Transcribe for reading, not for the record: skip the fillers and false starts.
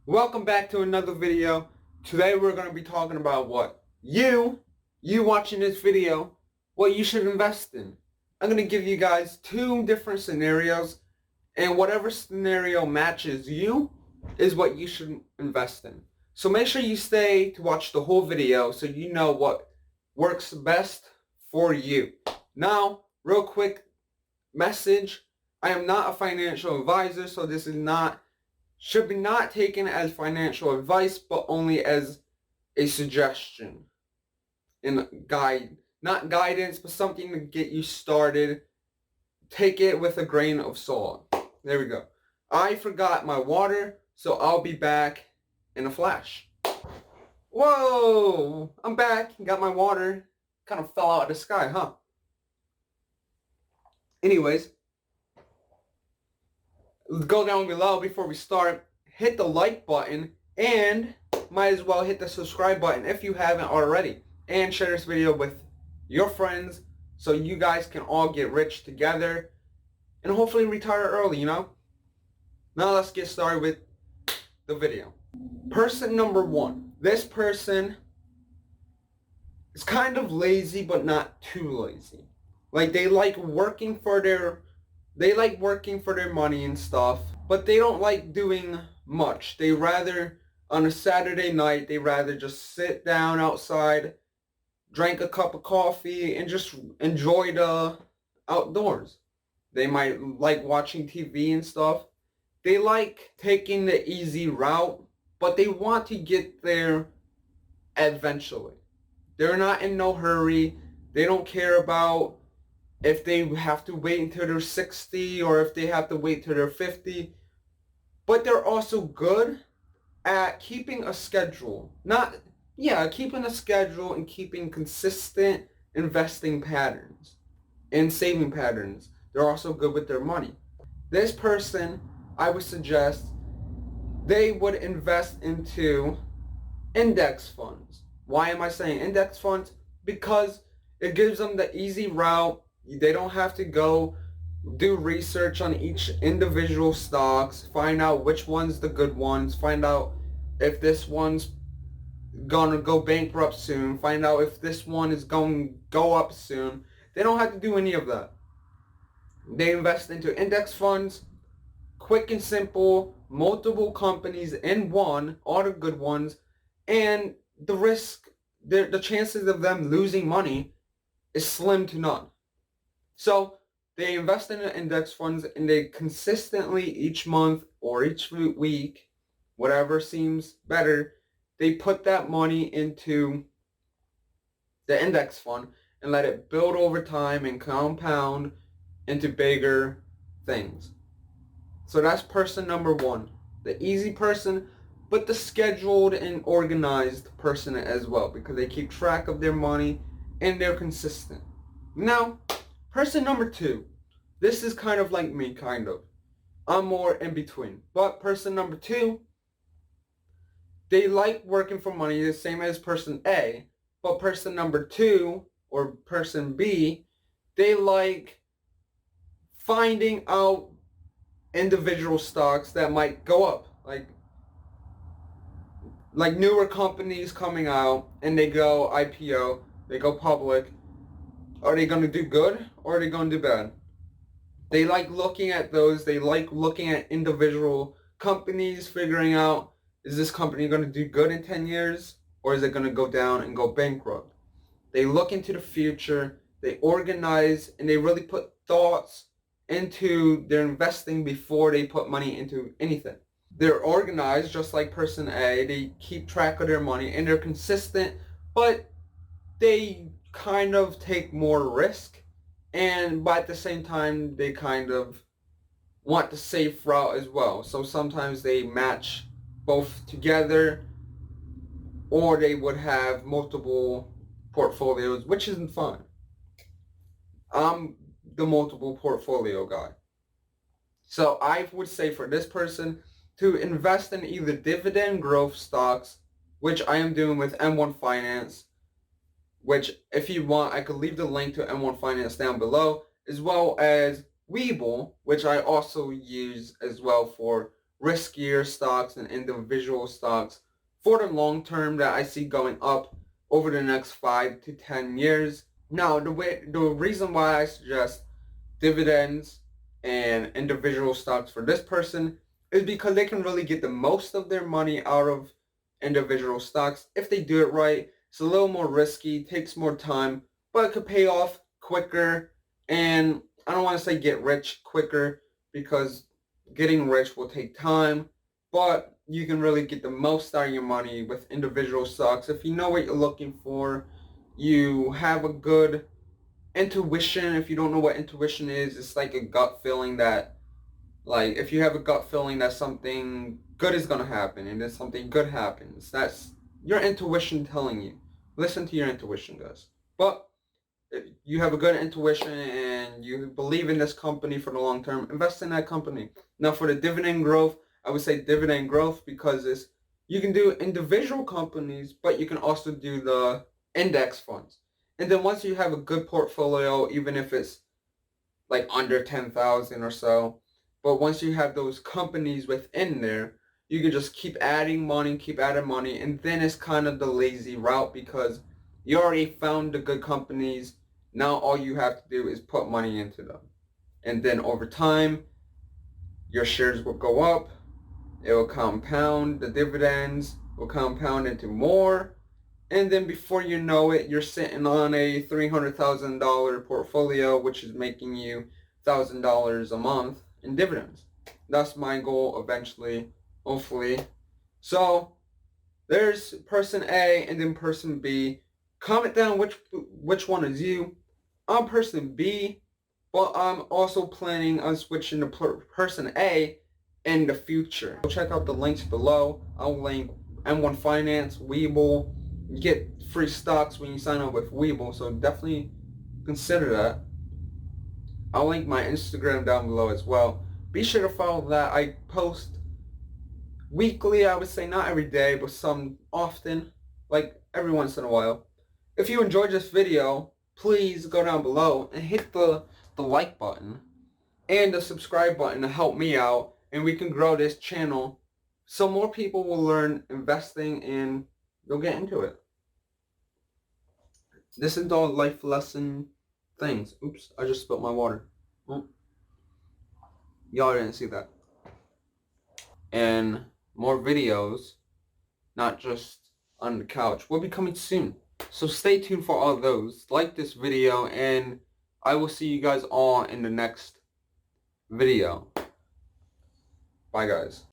Welcome back to another video. Today we're going to be talking about what you watching this video, what you should invest in. I'm going to give you guys two different scenarios, and whatever scenario matches you is what you should invest in. So make sure you stay to watch the whole video so you know what works best for you. Now, real quick message. I am not a financial advisor, so this is should be not taken as financial advice, but only as a suggestion and guide, not guidance, but something to get you started. Take it with a grain of salt. There we go. I forgot my water, so I'll be back in a flash. Whoa, I'm back. Got my water. Kind of fell out of the sky, huh? Anyways, go down below before we start, hit the like button, and might as well hit the subscribe button if you haven't already, and share this video with your friends so you guys can all get rich together and hopefully retire early, you know? Now let's get started with the video. Person number one. This person is kind of lazy, but not too lazy. Like they like working for their money and stuff, but they don't like doing much. They rather, on a Saturday night, they rather just sit down outside, drink a cup of coffee, and just enjoy the outdoors. They might like watching TV and stuff. They like taking the easy route, but they want to get there eventually. They're not in no hurry. They don't care about if they have to wait until they're 60 or if they have to wait till they're 50. But they're also good at keeping a schedule. Keeping a schedule and keeping consistent investing patterns and saving patterns. They're also good with their money. This person, I would suggest they would invest into index funds. Why am I saying index funds? Because it gives them the easy route. They don't have to go do research on each individual stocks, find out which one's the good ones, find out if this one's gonna go bankrupt soon, find out if this one is going to go up soon. They don't have to do any of that. They invest into index funds, quick and simple, multiple companies in one, all the good ones, and the chances of them losing money is slim to none. So they invest in the index funds and they consistently each month or each week, whatever seems better, they put that money into the index fund and let it build over time and compound into bigger things. So that's person number one. The easy person, but the scheduled and organized person as well, because they keep track of their money and they're consistent. Now, person number two, this is kind of like me, kind of. I'm more in between. But person number two, they like working for money the same as person A. But person number two, or person B, they like finding out individual stocks that might go up. Like newer companies coming out and they go IPO, they go public. Are they going to do good or are they going to do bad? They like looking at those. They like looking at individual companies, figuring out, is this company going to do good in 10 years or is it going to go down and go bankrupt? They look into the future. They organize and they really put thoughts into their investing before they put money into anything. They're organized just like person A. They keep track of their money and they're consistent, but they kind of take more risk, but at the same time they kind of want the safe route as well. So sometimes they match both together, or they would have multiple portfolios, which isn't fun. I'm the multiple portfolio guy. So I would say for this person to invest in either dividend growth stocks, which I am doing with M1 Finance, which if you want, I could leave the link to M1 Finance down below, as well as Webull, which I also use as well for riskier stocks and individual stocks for the long term that I see going up over the next 5 to 10 years. Now, the reason why I suggest dividends and individual stocks for this person is because they can really get the most of their money out of individual stocks if they do it right. It's a little more risky, takes more time, but it could pay off quicker. And I don't want to say get rich quicker, because getting rich will take time, but you can really get the most out of your money with individual stocks if you know what you're looking for. You have a good intuition. If you don't know what intuition is, it's like a gut feeling that, like, if you have a gut feeling that something good is going to happen and then something good happens, that's your intuition telling you. Listen to your intuition, guys. But if you have a good intuition and you believe in this company for the long term, invest in that company. Now, for the dividend growth, I would say dividend growth, because you can do individual companies, but you can also do the index funds. And then once you have a good portfolio, even if it's like under 10,000 or so, but once you have those companies within there, you can just keep adding money, and then it's kind of the lazy route, because you already found the good companies. Now all you have to do is put money into them. And then over time, your shares will go up. It will compound. The dividends will compound into more. And then before you know it, you're sitting on a $300,000 portfolio, which is making you $1,000 a month in dividends. That's my goal eventually, hopefully. So there's person A and then person B. Comment down which one is you. I'm person B, but I'm also planning on switching to person A in the future. Check out the links below. I'll link M1 Finance, Webull. You get free stocks when you sign up with Webull, so definitely consider that. I'll link my Instagram down below as well. Be sure to follow that. I post weekly, I would say, not every day, but some often, like every once in a while. If you enjoyed this video, please go down below and hit the like button and the subscribe button to help me out, and we can grow this channel so more people will learn investing and they'll get into it. This is all life lesson things. Oops, I just spilled my water. Oh. Y'all didn't see that. And more videos, not just on the couch, will be coming soon. So stay tuned for all those. Like this video, and I will see you guys all in the next video. Bye, guys.